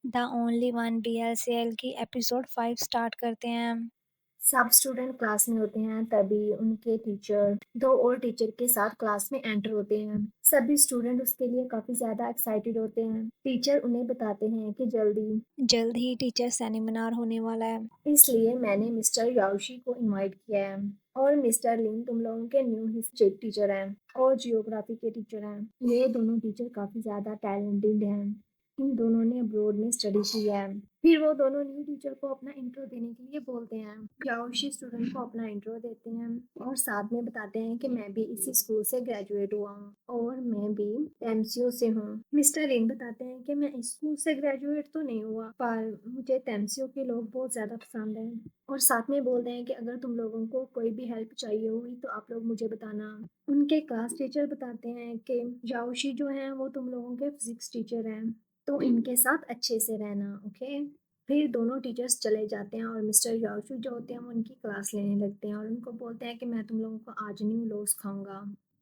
The only one BLCL की episode 5 start करते हैं। सब स्टूडेंट क्लास में होते हैं तभी उनके टीचर दो और टीचर के साथ क्लास में एंटर होते हैं। सभी स्टूडेंट उसके लिए काफी ज्यादा एक्साइटेड होते हैं। टीचर उन्हें बताते हैं कि जल्द ही टीचर सेमिनार होने वाला है। इसलिए मैंने मिस्टर याओशी को इनवाइट किया है। और मिस्टर लिन तुम लोगों के न्यू हिस्ट्री टीचर हैं और जियोग्राफी के टीचर हैं। ये दोनों टीचर काफी ज्यादा टैलेंटेड हैं। इन दोनों ने अब्रोड में स्टडी की है। फिर वो दोनों न्यू टीचर को अपना इंट्रो देने के लिए बोलते हैं। याओशी स्टूडेंट को अपना इंट्रो देते हैं और साथ में बताते हैं कि मैं भी इसी स्कूल से ग्रेजुएट हुआ हूँ और मैं भी टेमसीओ से हूँ। मिस्टर लिन बताते हैं कि मैं इस स्कूल से ग्रेजुएट तो नहीं हुआ पर मुझे टेमसीओ के लोग बहुत ज्यादा पसंद हैं। और साथ में बोलते हैं कि अगर तुम लोगों को कोई भी हेल्प चाहिए होगी तो आप लोग मुझे बताना। उनके क्लास टीचर बताते हैं कि याओशी जो है वो तुम लोगों के फिजिक्स टीचर हैं, तो इनके साथ अच्छे से रहना। ओके। फिर दोनों टीचर्स चले जाते हैं और मिस्टर याओशू जो होते हैं वो उनकी क्लास लेने लगते हैं और उनको बोलते हैं कि मैं तुम लोगों को आज न्यू लॉ सिखाऊंगा।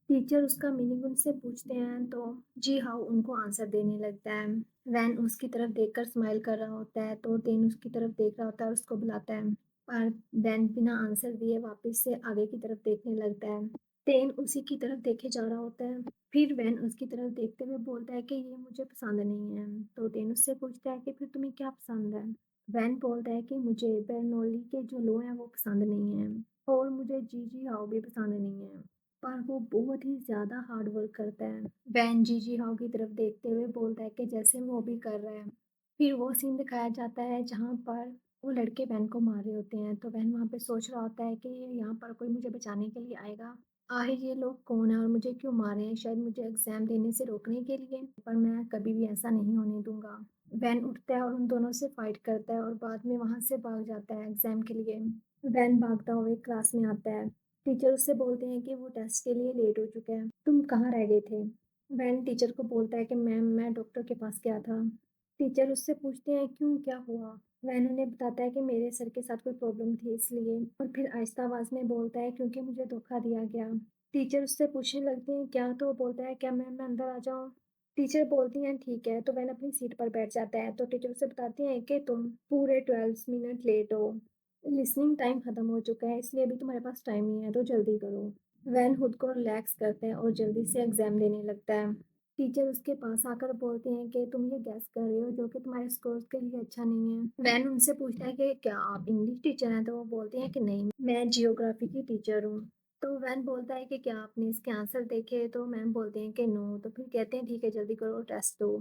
टीचर उसका मीनिंग उनसे पूछते हैं तो जी हाँ उनको आंसर देने लगता है। वैन उसकी तरफ देखकर स्माइल कर रहा होता है तो तेन उसकी तरफ देख रहा होता है और उसको बुलाता है। पर वैन बिना आंसर दिए वापस से आगे की तरफ देखने लगता है। तेन उसी की तरफ देखे जा रहा होता है। फिर वैन उसकी तरफ देखते हुए बोलता है कि ये मुझे पसंद नहीं है। तो तेन उससे पूछता है कि फिर तुम्हें क्या पसंद है। वैन बोलता है कि मुझे बर्नौली के जो लो हैं वो पसंद नहीं है और मुझे जीजी हाउ भी पसंद नहीं है, पर वो बहुत ही ज्यादा हार्ड वर्क करता है। वैन जीजी हाउ की तरफ देखते हुए बोलता है कि जैसे वो भी कर रहा है। फिर वो सीन दिखाया जाता है जहाँ पर वो लड़के वैन को मार रहे होते हैं तो वैन वहाँ पे सोच रहा होता है कि यहाँ पर कोई मुझे बचाने के लिए आएगा। आखिर ये लोग कौन है और मुझे क्यों मार रहे हैं, शायद मुझे एग्जाम देने से रोकने के लिए, पर मैं कभी भी ऐसा नहीं होने दूंगा। वैन उठता है और उन दोनों से फाइट करता है और बाद में वहां से भाग जाता है एग्जाम के लिए। वैन भागता हुए क्लास में आता है। टीचर उससे बोलते हैं कि वो टेस्ट के लिए लेट हो चुका है, तुम कहाँ रह गए थे। वैन टीचर को बोलता है कि मैम मैं डॉक्टर के पास गया था। टीचर उससे पूछते हैं क्यों, क्या हुआ। वैन उन्हें बताता है कि मेरे सर के साथ कोई प्रॉब्लम थी इसलिए, और फिर आहिस्ता आवाज में बोलता है क्योंकि मुझे धोखा दिया गया। टीचर उससे पूछने लगते हैं क्या, तो वो बोलता है क्या मैम मैं अंदर आ जाऊँ। टीचर बोलती हैं ठीक है, तो वैन अपनी सीट पर बैठ जाता है तो टीचर उसे बताती हैं कि तुम पूरे 12 मिनट लेट हो। लिसनिंग टाइम खत्म हो चुका है इसलिए अभी तुम्हारे पास टाइम नहीं है तो जल्दी करो। वैन खुद को रिलैक्स करता है और जल्दी से एग्जाम देने लगता है। टीचर उसके पास आकर बोलते हैं कि तुम ये गैस कर रहे हो जो कि तुम्हारे स्कोर्स के लिए अच्छा नहीं है। वैन उनसे पूछता है कि क्या आप इंग्लिश टीचर हैं, तो वो बोलते हैं कि नहीं मैं जियोग्राफी की टीचर हूँ। तो वैन बोलता है कि क्या आपने इसके आंसर देखे, तो मैम बोलते हैं कि नो। तो फिर कहते हैं ठीक है जल्दी करो टेस्ट दो।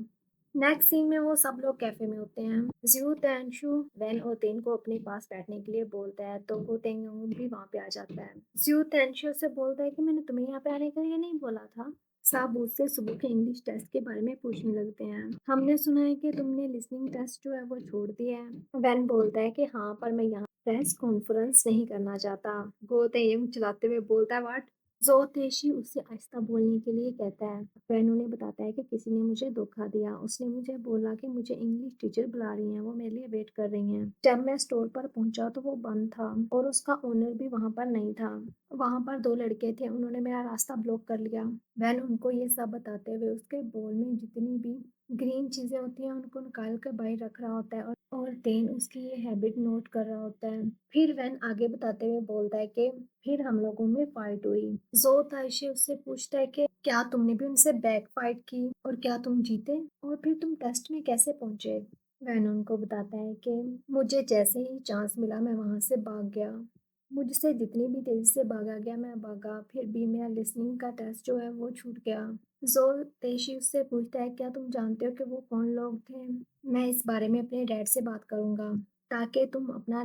नेक्स्ट सीन में वो सब लोग कैफे में होते हैं। ज्यू तेंशु वैन और तेन को अपने पास बैठने के लिए बोलता है तो वो तेंग भी वहां पे आ जाता है। ज्यू तेंशु से बोलता है कि मैंने तुम्हें यहाँ पे आने के लिए नहीं बोला था। सब उससे सुबह के इंग्लिश टेस्ट के बारे में पूछने लगते हैं। हमने सुना है कि तुमने लिसनिंग टेस्ट जो है वो छोड़ दिया है। वैन बोलता है कि हाँ पर मैं यहाँ प्रेस कॉन्फ्रेंस नहीं करना चाहता। गो तेयंग चलाते हुए बोलता है वाट। जोतेशी उससे आहिस्ता बोलने के लिए कहता है। वैन उन्हें बताता है कि किसी ने मुझे धोखा दिया, उसने मुझे बोला कि मुझे इंग्लिश टीचर बुला रही हैं, वो मेरे लिए वेट कर रही हैं। जब मैं स्टोर पर पहुंचा तो वो बंद था और उसका ओनर भी वहां पर नहीं था। वहां पर दो लड़के थे, उन्होंने मेरा रास्ता ब्लॉक कर लिया। वैन उनको ये सब बताते हुए उसके बोल में जितनी भी ग्रीन चीजें होती हैं उनको निकाल कर बाहर रख रहा होता है और टेन उसकी ये हैबिट नोट कर रहा होता है। फिर वैन आगे बताते हुए बोलता है कि फिर हम लोगों में फाइट हुई। जो ताइशी उससे पूछता है कि क्या तुमने भी उनसे बैक फाइट की और क्या तुम जीते और फिर तुम टेस्ट में कैसे पहुंचे। वैन उनको बताता है कि मुझे जैसे ही चांस मिला मैं वहां से भाग गया। मुझसे जितनी भी तेजी से भागा गया मैं भागा, फिर भी मेरा लिसनिंग का टेस्ट जो है वो छूट गया। जोल तेशी उससे पूछता है क्या तुम जानते हो कि वो कौन लोग थे। मैं इस बारे में अपने डैड से बात करूंगा ताकि तुम अपना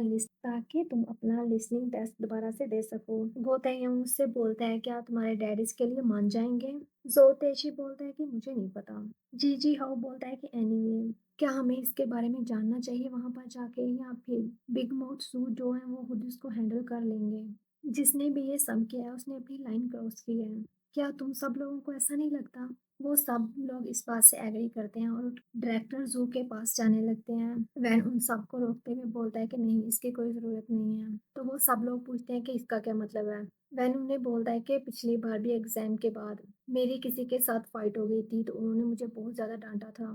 लिसनिंग टेस्ट दोबारा से दे सको। वो तयंग उससे बोलता है क्या तुम्हारे डैड इसके लिए मान जाएंगे। जो तेशी बोलता है कि मुझे नहीं पता। जी जी हाउ बोलता है कि एनीवे क्या हमें इसके बारे में जानना चाहिए वहां पर जाके, या फिर बिग माउथ सू जो है वो खुद इसको हैंडल कर लेंगे। जिसने भी ये सब किया है उसने अपनी लाइन क्रॉस की है। क्या तुम सब लोगों को ऐसा नहीं लगता। वो सब लोग इस बात से एग्री करते हैं और डायरेक्टर जू के पास जाने लगते हैं। वैन उन सबको रोकते हुए बोलता है कि नहीं इसकी कोई ज़रूरत नहीं है। तो वो सब लोग पूछते हैं कि इसका क्या मतलब है। वैन उन्हें बोलता है कि पिछली बार भी एग्जाम के बाद मेरी किसी के साथ फाइट हो गई थी तो उन्होंने मुझे बहुत ज़्यादा डांटा था।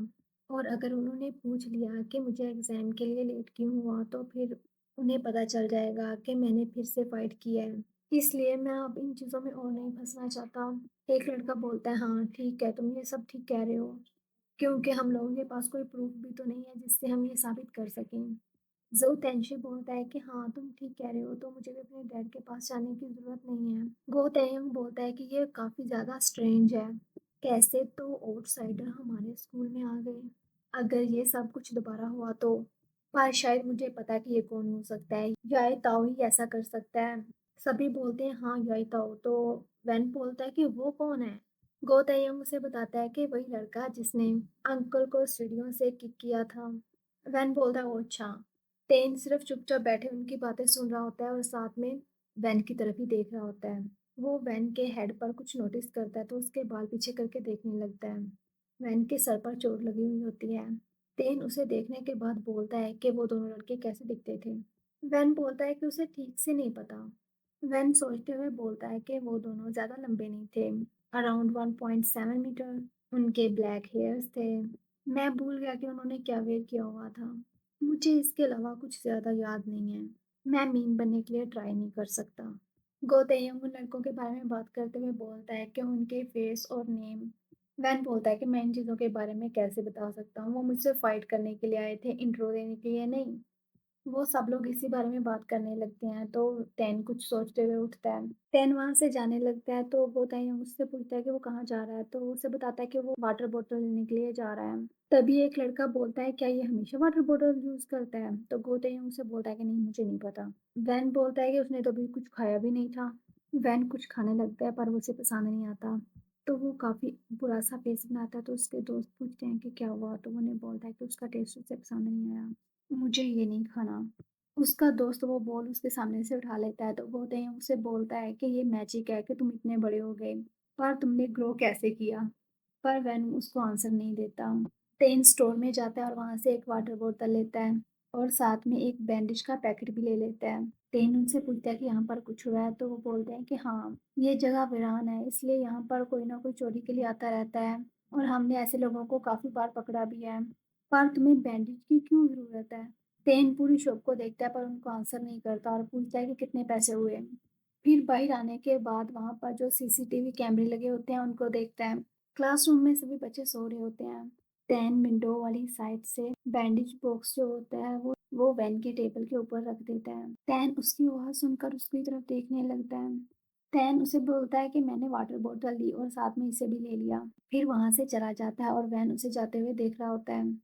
और अगर उन्होंने पूछ लिया कि मुझे एग्ज़ाम के लिए लेट क्यों हुआ, तो फिर उन्हें पता चल जाएगा कि मैंने फिर से फ़ाइट किया है। इसलिए मैं अब इन चीज़ों में और नहीं फँसना चाहता। एक लड़का बोलता है, "हाँ, ठीक है, तुम ये सब ठीक कह रहे हो।" क्योंकि हम लोगों के पास कोई प्रूफ़ भी तो नहीं है जिससे हम ये साबित कर सकें। ज़ो तेंशी बोलता है कि हाँ, तुम ठीक कह रहे हो, तो मुझे भी अपने डैड के पास जाने की ज़रूरत नहीं है। गो तायंग बोलता है कि ये काफ़ी ज़्यादा स्ट्रेंज है। कैसे तो आउटसाइडर हमारे स्कूल में आ गए। अगर ये सब कुछ दोबारा हुआ तो? पर शायद मुझे पता है कि ये कौन हो सकता है। याई ताओ ही ऐसा कर सकता है। सभी बोलते हैं हाँ, याई ताओ। तो वैन बोलता है कि वो कौन है? गो तायंग उसे बताता है कि वही लड़का जिसने अंकल को सीढ़ियों से किक किया था। वैन बोलता है, ओह अच्छा। तेन सिर्फ चुपचाप बैठे उनकी बातें सुन रहा होता है और साथ में वैन की तरफ ही देख रहा होता है। वो वैन के हेड पर कुछ नोटिस करता है तो उसके बाल पीछे करके देखने लगता है। वैन के सर पर चोट लगी हुई होती है। तेन उसे देखने के बाद बोलता है कि वो दोनों लड़के कैसे दिखते थे। वैन बोलता है कि उसे ठीक से नहीं पता। वैन सोचते हुए बोलता है कि वो दोनों ज़्यादा लंबे नहीं थे, अराउंड 1.7 मीटर। उनके ब्लैक हेयर्स थे। मैं भूल गया कि उन्होंने क्या वेयर किया हुआ था। मुझे इसके अलावा कुछ ज़्यादा याद नहीं है। मैं मीम बनने के लिए ट्राई नहीं कर सकता। गो तायंग उन लड़कों के बारे में बात करते हुए बोलता है कि उनके फेस और नेम। वैन बोलता है कि मैं इन चीज़ों के बारे में कैसे बता सकता हूँ, वो मुझसे फाइट करने के लिए आए थे, इंट्रो देने के लिए नहीं। वो सब लोग इसी बारे में बात करने लगते हैं, तो टैन कुछ सोचते हुए उठता है। टैन वहाँ से जाने लगता है, तो वो तायंग उससे पूछता है कि वो कहाँ जा रहा है, तो वो उसे बताता है कि वो वाटर बॉटल लेने के लिए जा रहा है। तभी एक लड़का बोलता है, क्या ये हमेशा वाटर बॉटल यूज़ करता है? तो गो तायंग उसे बोलता है कि नहीं, मुझे नहीं पता। वैन बोलता है कि उसने तो अभी कुछ खाया भी नहीं था। वैन कुछ खाने लगता है, पर वो उसे पसंद नहीं आता। तो वो काफ़ी बुरा-सा फेस बनाता है, तो उसके दोस्त पूछते हैं कि क्या हुआ? तो वो उन्हें बोलता है कि उसका टेस्ट उसे पसंद नहीं आया। मुझे ये नहीं खाना। उसका दोस्त वो बॉल उसके सामने से उठा लेता है, तो वो तायंग उसे बोलता है कि ये मैजिक है कि तुम इतने बड़े हो गए, पर तुमने ग्रो कैसे किया? पर वैन उसको आंसर नहीं देता। तेन स्टोर में जाता है और वहाँ से एक वाटर बोतल लेता है और साथ में एक बैंडेज का पैकेट भी ले लेता है। तेन उनसे पूछता है कि यहाँ पर कुछ हुआ है, तो वो बोलते हैं कि हाँ, ये जगह वीरान है, इसलिए यहाँ पर कोई ना कोई चोरी के लिए आता रहता है और हमने ऐसे लोगों को काफ़ी बार पकड़ा भी है। पर तुम्हें बैंडेज की क्यों ज़रूरत है? तेन पूरी शॉप को देखता है पर उनको आंसर नहीं करता और पूछता है कि कितने पैसे हुए। फिर बाहर आने के बाद वहाँ पर जो सीसीटीवी कैमरे लगे होते हैं उनको देखता है। क्लासरूम में सभी बच्चे सो रहे होते हैं। टैन विंडो वाली साइड से बैंडेज बॉक्स जो होता है वो वैन के टेबल के ऊपर रख देता है। टैन उसकी आवाज़ सुनकर उसकी तरफ देखने लगता है। टैन उसे बोलता है कि मैंने वाटर बॉटल ली और साथ में इसे भी ले लिया। फिर वहाँ से चला जाता है और वैन उसे जाते हुए देख रहा होता है।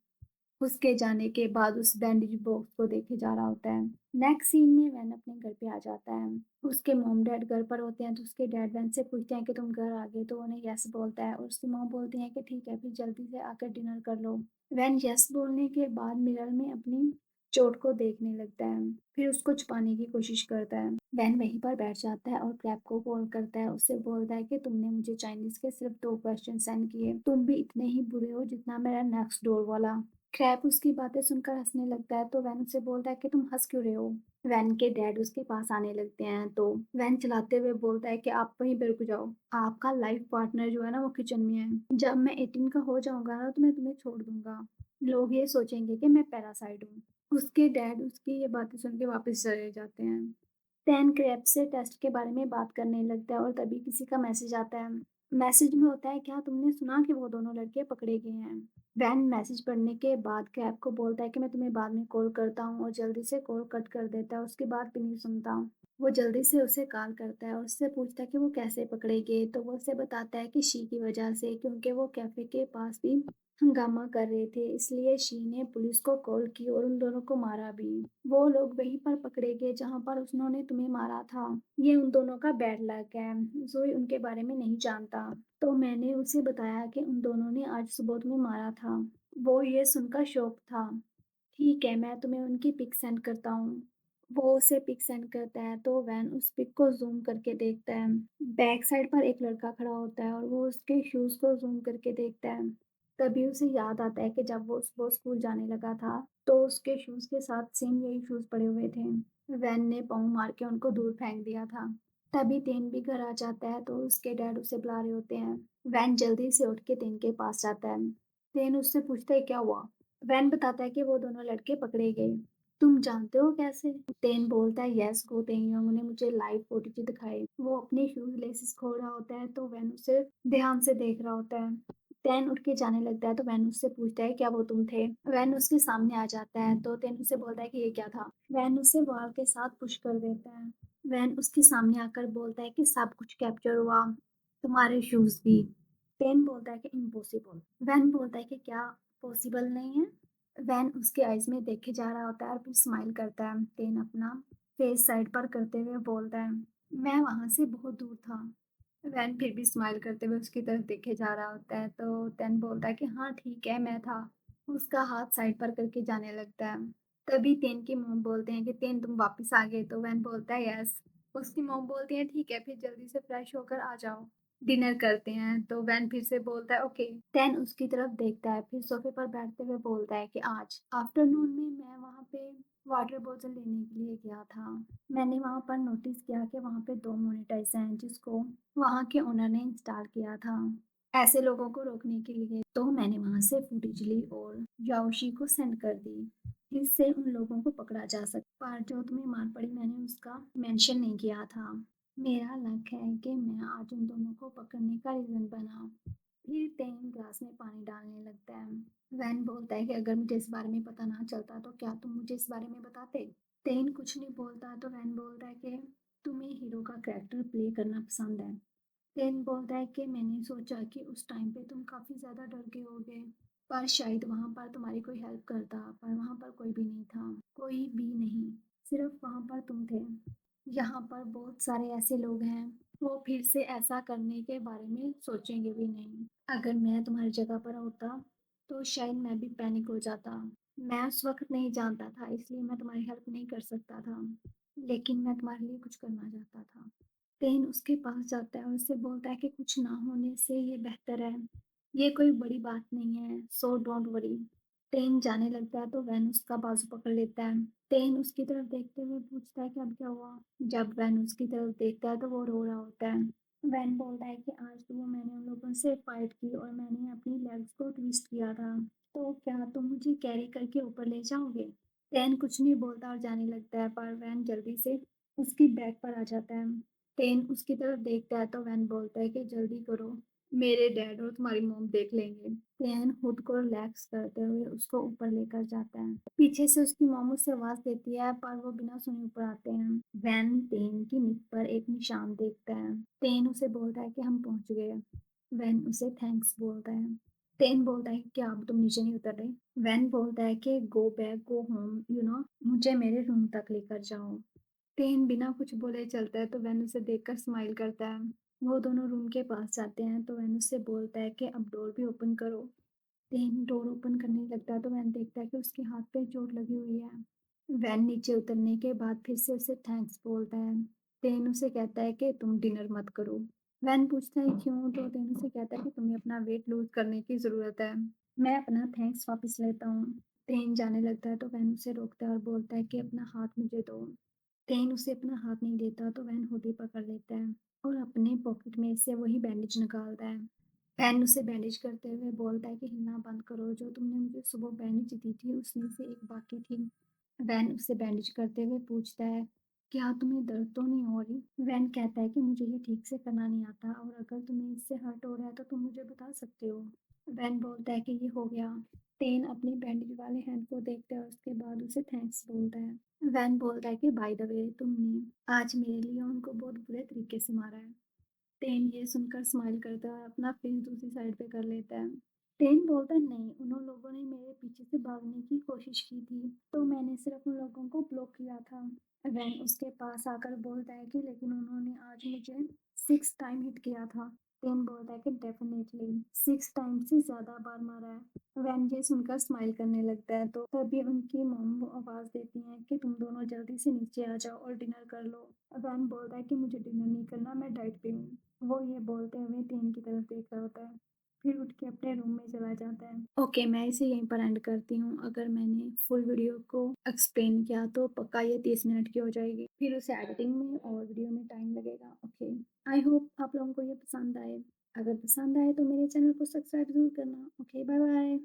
उसके जाने के बाद उस बैंडेज बॉक्स को देखे जा रहा होता है। नेक्स्ट सीन में वैन अपने घर पे आ जाता है। उसके मॉम डैड घर पर होते हैं, तो उसके डैड वैन से पूछते हैं कि तुम घर आ गए, तो उन्हें यस बोलता है और उसकी मॉम बोलती है कि ठीक है, फिर जल्दी से आकर डिनर कर लो। वैन यस बोलने के बाद मिरर में अपनी चोट को देखने लगता है, फिर उसको छुपाने की कोशिश करता है। वैन वहीं पर बैठ जाता है और क्रैप को कॉल करता है। उससे बोलता है कि तुमने मुझे चाइनीज के सिर्फ 2 क्वेश्चन सेंड किए, तुम भी इतने ही बुरे हो जितना मेरा नेक्स्ट डोर वाला। क्रैप उसकी बातें सुनकर हंसने लगता है, तो वैन उसे बोलता है कि तुम हंस क्यों रहे हो? वैन के डैड उसके पास आने लगते हैं, तो वैन चलाते हुए बोलता है कि आप वहीं पे रुक जाओ, आपका लाइफ पार्टनर जो है ना वो किचन में है। जब मैं 18 का हो जाऊंगा ना तो मैं तुम्हें छोड़ दूंगा। लोग ये सोचेंगे कि मैं पैरासाइट हूँ। उसके डैड उसकी ये बातें सुन के वापस चले जाते हैं। टैन क्रैब से टेस्ट के बारे में बात करने लगता है और तभी किसी का मैसेज आता है। मैसेज में होता है, क्या तुमने सुना कि वो दोनों लड़के पकड़े गए हैं? वैन मैसेज पढ़ने के बाद क्रैब को बोलता है कि मैं तुम्हें बाद में कॉल करता हूँ और जल्दी से कॉल कट कर देता है। उसके बाद भी नहीं सुनता। वो जल्दी से उसे कॉल करता है और उससे पूछता है कि वो कैसे पकड़े गए, तो वो उसे बताता है कि शी की वजह से, क्योंकि वो कैफे के पास भी हंगामा कर रहे थे, इसलिए शी ने पुलिस को कॉल की और उन दोनों को मारा भी। वो लोग वहीं पर पकड़े गए जहाँ पर उन्होंने तुम्हें मारा था। ये उन दोनों का बैड लक है। जोई उनके बारे में नहीं जानता, तो मैंने उसे बताया कि उन दोनों ने आज सुबह तुम्हें मारा था। वो ये सुनकर शॉक था। ठीक है, मैं तुम्हें उनकी पिक सेंड करता हूँ। वो उसे पिक सेंड करता है, तो वैन उस पिक को ज़ूम करके देखता है। बैक साइड पर एक लड़का खड़ा होता है और वो उसके शूज़ को ज़ूम करके देखता है। तभी उसे याद आता है कि जब वो सुबह स्कूल जाने लगा था, तो उसके शूज़ के साथ सेम यही शूज़ पड़े हुए थे। वैन ने पाँव मार के उनको दूर फेंक दिया था। तभी तेन भी घर आ जाता है, तो उसके डैड उसे बुला रहे होते हैं। वैन जल्दी से उठ के तेन के पास जाता है। तेन उससे पूछता है क्या हुआ? वैन बताता है कि वो दोनों लड़के पकड़े गए। तुम जानते हो कैसे? तेन बोलता है यस गो तेंग ने मुझे लाइव फुटेज दिखाई। वो अपने शूज लेसिस खोल रहा होता है तो वैन उसे ध्यान से देख रहा होता है। तेन उठ के जाने लगता है तो वैन उससे पूछता है क्या वो तुम थे? वैन उसके सामने आ जाता है तो तेन उसे बोलता है कि ये क्या था? वैन उसे बॉल के साथ पुश कर देता है। वैन उसके सामने आकर बोलता है कि सब कुछ कैप्चर हुआ, तुम्हारे शूज भी। पेन बोलता है कि इम्पॉसिबल। वैन बोलता है कि क्या पॉसिबल नहीं है? वैन उसके आइज में देखे जा रहा होता है और फिर स्माइल करता है। पेन अपना फेस साइड पर करते हुए बोलता है मैं वहां से बहुत दूर था। वैन फिर भी स्माइल करते हुए उसकी तरफ देखे जा रहा होता है तो टेन बोलता है कि हाँ ठीक है मैं था। उसका हाथ साइड पर करके जाने लगता है। तभी तेन की मॉम बोलते हैं कि तेन तुम वापस आ गए तो वैन बोलता है यस। उसकी मॉम बोलती है ठीक है फिर जल्दी से फ्रेश होकर आ जाओ, डिनर करते हैं। तो वैन फिर से बोलता है ओके। टेन उसकी तरफ देखता है फिर सोफे पर बैठते हुए बोलता है कि आज आफ्टरनून में मैं वहाँ पे वाटर बोतल लेने के लिए गया था। मैंने वहाँ पर नोटिस किया कि वहाँ पे 2 मॉनिटर्स हैं जिसको वहाँ के ओनर ने इंस्टॉल किया था ऐसे लोगों को रोकने के लिए। तो मैंने वहाँ से फुटेज ली और याओशी को सेंड कर दी जिससे उन लोगों को पकड़ा जा सके। पर जो तुम्हें मार पड़ी मैंने उसका मेंशन नहीं किया था। मेरा लक है कि मैं आज उन दोनों को पकड़ने का रीजन बना। फिर टेन ग्लास में पानी डालने लगता है। वैन बोलता है कि अगर मुझे इस बारे में पता ना चलता तो क्या तुम मुझे इस बारे में बताते? टेन कुछ नहीं बोलता तो वैन बोलता है कि तुम्हें हीरो का कैरेक्टर प्ले करना पसंद है। टेन बोलता है कि मैंने सोचा कि उस टाइम पे तुम काफ़ी ज़्यादा डर गए होगे पर शायद वहाँ पर तुम्हारी कोई हेल्प करता, पर वहाँ पर कोई भी नहीं था। कोई भी नहीं, सिर्फ वहाँ पर तुम थे। यहाँ पर बहुत सारे ऐसे लोग हैं वो फिर से ऐसा करने के बारे में सोचेंगे भी नहीं। अगर मैं तुम्हारी जगह पर होता तो शायद मैं भी पैनिक हो जाता। मैं उस वक्त नहीं जानता था इसलिए मैं तुम्हारी हेल्प नहीं कर सकता था, लेकिन मैं तुम्हारे लिए कुछ करना चाहता था। पेन उसके पास जाता है और उससे बोलता है कि कुछ ना होने से ये बेहतर है। ये कोई बड़ी बात नहीं है, सो डोंट वरी। टेन जाने लगता है तो वैन उसका बाजू पकड़ लेता है। टेन उसकी तरफ देखते हुए पूछता है कि अब क्या हुआ? जब वैन उसकी तरफ देखता है तो वो रो रहा होता है। वैन बोलता है कि आज सुबह मैंने उन लोगों से फाइट की और मैंने अपनी लेग्स को ट्विस्ट किया था। तो क्या तुम मुझे कैरी करके ऊपर ले जाओगे? टेन कुछ नहीं बोलता और जाने लगता है पर वैन जल्दी से उसकी बैग पर आ जाता है। टेन उसकी तरफ देखता है तो वैन बोलता है कि जल्दी करो, मेरे डैड और तुम्हारी मॉम देख लेंगे। टेन खुद को रिलैक्स करते हुए उसको ऊपर लेकर जाता है। पीछे से उसकी मॉम उसे आवाज देती है पर वो बिना सुने ऊपर आते हैं। वैन टेन की निक पर एक निशान देखता है। टेन उसे बोलता है कि हम पहुंच गए। वैन उसे थैंक्स बोलता है। टेन बोलता है कि क्या अब तुम नीचे नहीं उतर रहे? वैन बोलता है कि गो बैक गो होम मुझे मेरे रूम तक लेकर जाओ। टेन बिना कुछ बोले चलता है तो वैन उसे देखकर स्माइल करता है। वो दोनों रूम के पास जाते हैं तो वैन उससे बोलता है कि अब डोर भी ओपन करो। टेन डोर ओपन करने लगता है तो वैन देखता है कि उसके हाथ पे चोट लगी हुई है। वैन नीचे उतरने के बाद फिर से उसे थैंक्स बोलता है। टेन उसे कहता है कि तुम डिनर मत करो। वैन पूछता है क्यों तो टेन उसे कहता है कि तुम्हें अपना वेट लूज करने की ज़रूरत है। मैं अपना थैंक्स वापस लेता हूँ। टेन जाने लगता है तो वैन उसे रोकता है और बोलता है कि अपना हाथ मुझे दो। टेन उसे अपना हाथ नहीं देता तो वैन हुडी पकड़ लेता है और अपने पॉकेट में से वही बैंडेज निकालता है। वैन उसे बैंडेज करते हुए बोलता है कि हिलना बंद करो, जो तुमने मुझे सुबह बैंडेज दी थी उसमें से एक बाकी थी। वैन उसे बैंडेज करते हुए पूछता है क्या तुम्हें दर्द तो नहीं हो रही? वैन कहता है कि मुझे ये ठीक से करना नहीं आता और अगर तुम्हें इससे हर्ट हो रहा है तो तुम मुझे बता सकते हो। वैन बोलता है कि ये हो गया। टेन अपनी बैंडेज वाले हैंड को देखता है और उसके बाद उसे थैंक्स बोलता है। वैन बोलता है कि बाय द वे तुमने आज मेरे लिए उनको बहुत बुरे तरीके से मारा है। टेन ये सुनकर स्माइल करता है और अपना फेस दूसरी साइड पे कर लेता है। टेन बोलता है नहीं, उन लोगों ने मेरे पीछे से भागने की कोशिश की थी तो मैंने सिर्फ उन लोगों को ब्लॉक किया था। वैन उसके पास आकर बोलता है कि लेकिन उन्होंने आज मुझे 6 टाइम हिट किया था। टेन बोलता है कि डेफिनेटली 6 टाइम से ज्यादा बार मारा है। वैन ये सुनकर स्माइल करने लगता है तो तभी उनकी मॉम आवाज देती है कि तुम दोनों जल्दी से नीचे आ जाओ और डिनर कर लो। वैन बोलता है कि मुझे डिनर नहीं करना, मैं डाइट पे हूँ। वो ये बोलते हुए टीम की तरफ देख रहा होता है फिर उठ के अपने रूम में चला जाता है। ओके, मैं इसे यहीं पर एंड करती हूँ। अगर मैंने फुल वीडियो को एक्सप्लेन किया तो पक्का ये 30 मिनट की हो जाएगी, फिर उसे एडिटिंग में और वीडियो में टाइम लगेगा। ओके, आई होप आप लोगों को ये पसंद आए। अगर पसंद आए तो मेरे चैनल को सब्सक्राइब ज़रूर करना। Okay, bye bye.